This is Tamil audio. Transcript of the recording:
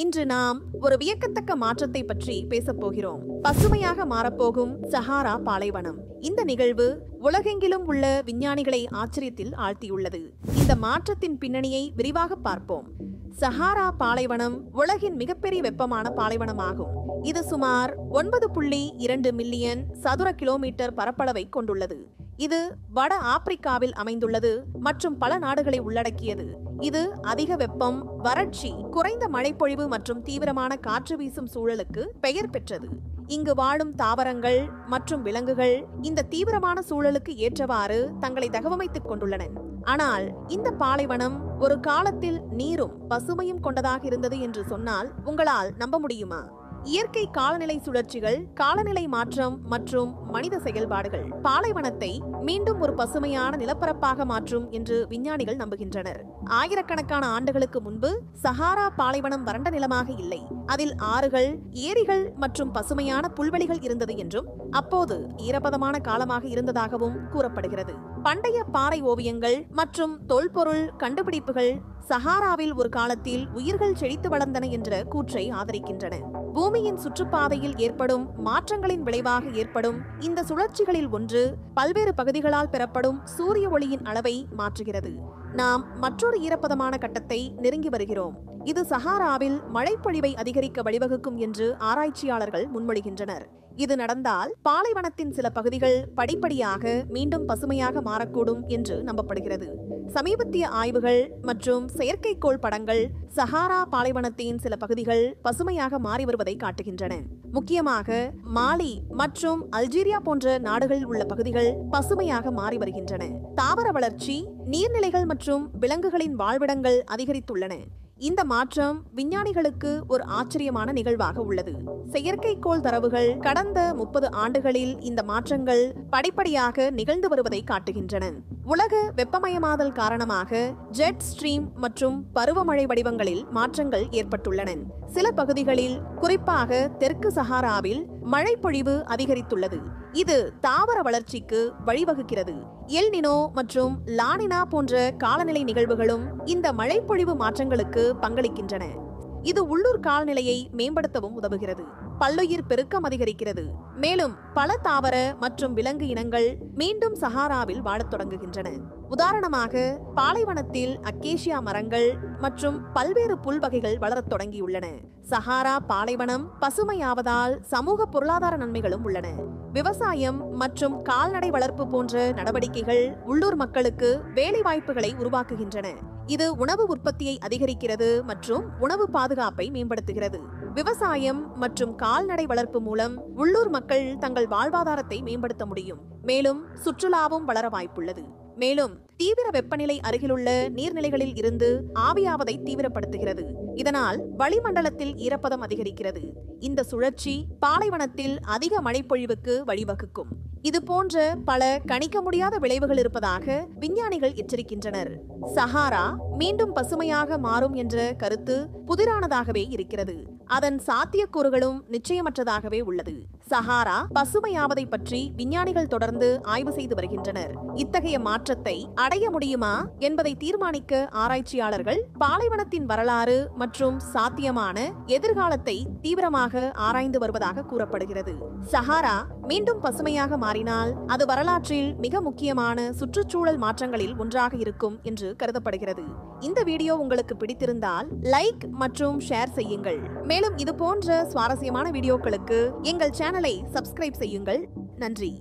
இன்று நாம் ஒரு வியக்கத்தக்க மாற்றத்தை பற்றி பேசப் போகிறோம். பசுமையாக மாறப்போகும் சஹாரா பாலைவனம். இந்த நிகழ்வு உலகெங்கிலும் உள்ள விஞ்ஞானிகளை ஆச்சரியத்தில் ஆழ்த்தியுள்ளது. இந்த மாற்றத்தின் பின்னணியை விரிவாக பார்ப்போம். சஹாரா பாலைவனம் உலகின் மிகப்பெரிய வெப்பமான பாலைவனமாகும். இது சுமார் 9.2 மில்லியன் சதுர கிலோமீட்டர் பரப்பளவை கொண்டுள்ளது. இது வட ஆப்பிரிக்காவில் அமைந்துள்ளது மற்றும் பல நாடுகளை உள்ளடக்கியது. இது அதிக வெப்பம், வறட்சி, குறைந்த மழைப்பொழிவு மற்றும் தீவிரமான காற்று வீசும் சூழலுக்கு பெயர் பெற்றது. இங்கு வாழும் தாவரங்கள் மற்றும் விலங்குகள் இந்த தீவிரமான சூழலுக்கு ஏற்றவாறு தங்களை தகவமைத்துக் கொண்டுள்ளன. ஆனால் இந்த பாலைவனம் ஒரு காலத்தில் நீரும் பசுமையும் கொண்டதாக இருந்தது என்று சொன்னால் உங்களால் நம்ப முடியுமா? இயற்கை காலநிலை சுழற்சிகள், காலநிலை மாற்றம் மற்றும் மனித செயல்பாடுகள் பாலைவனத்தை மீண்டும் ஒரு பசுமையான நிலப்பரப்பாக மாற்றும் என்று விஞ்ஞானிகள் நம்புகின்றனர். ஆயிரக்கணக்கான ஆண்டுகளுக்கு முன்பு சஹாரா பாலைவனம் வறண்ட நிலமாக இல்லை. அதில் ஆறுகள், ஏரிகள் மற்றும் பசுமையான புல்வெளிகள் இருந்தது என்றும் அப்போது ஈரப்பதமான காலமாக இருந்ததாகவும் கூறப்படுகிறது. பண்டைய பாறை ஓவியங்கள் மற்றும் தொல்பொருள் கண்டுபிடிப்புகள் சஹாராவில் ஒரு காலத்தில் உயிர்கள் செழித்து வளர்ந்தன என்ற கூற்றை ஆதரிக்கின்றன. பூமியின் சுற்றுப்பாதையில் ஏற்படும் மாற்றங்களின் விளைவாக ஏற்படும் இந்த சுழற்சிகளில் ஒன்று பல்வேறு பகுதிகளால் பெறப்படும் சூரிய ஒளியின் அளவை மாற்றுகிறது. நாம் மற்றொரு ஈரப்பதமான கட்டத்தை நெருங்கி வருகிறோம். இது சஹாராவில் மழைப்பொழிவை அதிகரிக்க வழிவகுக்கும் என்று ஆராய்ச்சியாளர்கள் முன்மொழிகின்றனர். இது நடந்தால் பாலைவனத்தின் சில பகுதிகள் படிப்படியாக மீண்டும் பசுமையாக மாறக்கூடும் என்று நம்பப்படுகிறது. சமீபத்திய ஆய்வுகள் மற்றும் செயற்கைக்கோள் படங்கள் சஹாரா பாலைவனத்தின் சில பகுதிகள் பசுமையாக மாறி வருவதை காட்டுகின்றன. முக்கியமாக மாலி மற்றும் அல்ஜீரியா போன்ற நாடுகளில் உள்ள பகுதிகள் பசுமையாக மாறி வருகின்றன. தாவர வளர்ச்சி, நீர்நிலைகள் மற்றும் விலங்குகளின் வாழ்விடங்கள் அதிகரித்துள்ளன. இந்த மாற்றம் விஞ்ஞானிகளுக்கு ஒரு ஆச்சரியமான நிகழ்வாக உள்ளது. செயற்கைக்கோள் தரவுகள் கடந்த 30 ஆண்டுகளில் இந்த மாற்றங்கள் படிப்படியாக நிகழ்ந்து வருவதை காட்டுகின்றன. உலக வெப்பமயமாதல் காரணமாக ஜெட் ஸ்ட்ரீம் மற்றும் பருவமழை வடிவங்களில் மாற்றங்கள் ஏற்பட்டுள்ளன. சில பகுதிகளில், குறிப்பாக தெற்கு சஹாராவில் மழைப்பொழிவு அதிகரித்துள்ளது. இது தாவர வளர்ச்சிக்கு வழிவகுக்கிறது. எல் நினோ மற்றும் லானினா போன்ற காலநிலை நிகழ்வுகளும் இந்த மழைப்பொழிவு மாற்றங்களுக்கு பங்களிக்கின்றன. இது உள்ளூர் காலநிலையை மேம்படுத்தவும் உதவுகிறது. பல்லுயிர் பெருக்கம் அதிகரிக்கிறது. மேலும் பல தாவர மற்றும் விலங்கு இனங்கள் மீண்டும் சஹாராவில் வாழத் தொடங்குகின்றன. உதாரணமாக, பாலைவனத்தில் அக்கேஷியா மரங்கள் மற்றும் பல்வேறு புல் வகைகள் வளரத் தொடங்கியுள்ளன. சஹாரா பாலைவனம் பசுமையாவதால் சமூக பொருளாதார நன்மைகளும் உள்ளன. விவசாயம் மற்றும் கால்நடை வளர்ப்பு போன்ற நடவடிக்கைகள் உள்ளூர் மக்களுக்கு வேலை வாய்ப்புகளை உருவாக்குகின்றன. இது உணவு உற்பத்தியை அதிகரிக்கிறது மற்றும் உணவு பாதுகாப்பை மேம்படுத்துகிறது. விவசாயம் மற்றும் கால்நடை வளர்ப்பு மூலம் உள்ளூர் மக்கள் தங்கள் வாழ்வாதாரத்தை மேம்படுத்த முடியும். மேலும் சுற்றுலாவும் வளர வாய்ப்புள்ளது. மேலும் தீவிர வெப்பநிலை அருகிலுள்ள நீர்நிலைகளில் இருந்து ஆவியாவதை தீவிரப்படுத்துகிறது. இதனால் வளிமண்டலத்தில் ஈரப்பதம் அதிகரிக்கிறது. இந்த சுழற்சி பாலைவனத்தில் அதிக மழைப்பொழிவுக்கு வழிவகுக்கும். இது போன்ற பல கணிக்க முடியாத விளைவுகள் இருப்பதாக விஞ்ஞானிகள் எச்சரிக்கின்றனர். சஹாரா மீண்டும் பசுமையாக மாறும் என்ற கருத்து புதிரானதாகவே இருக்கிறது. அதன் சாத்தியக்கூறுகளும் நிச்சயமற்றதாகவே உள்ளது. சஹாரா பசுமையாவதை பற்றி விஞ்ஞானிகள் தொடர்ந்து ஆய்வு செய்து வருகின்றனர். இத்தகைய மாற்றத்தை அடைய முடியுமா என்பதை தீர்மானிக்க ஆராய்ச்சியாளர்கள் பாலைவனத்தின் வரலாறு மற்றும் சாத்தியமான எதிர்காலத்தை தீவிரமாக ஆராய்ந்து வருவதாக கூறப்படுகிறது. சஹாரா மீண்டும் பசுமையாக மாறினால் அது வரலாற்றில் மிக முக்கியமான சுற்றுச்சூழல் மாற்றங்களில் ஒன்றாக இருக்கும் என்று கருதப்படுகிறது. இந்த வீடியோ உங்களுக்கு பிடித்திருந்தால் லைக் மற்றும் ஷேர் செய்யுங்கள். மேலும் இது போன்ற சுவாரஸ்யமான வீடியோக்களுக்கு எங்கள் சேனலை சப்ஸ்கிரைப் செய்யுங்கள். நன்றி.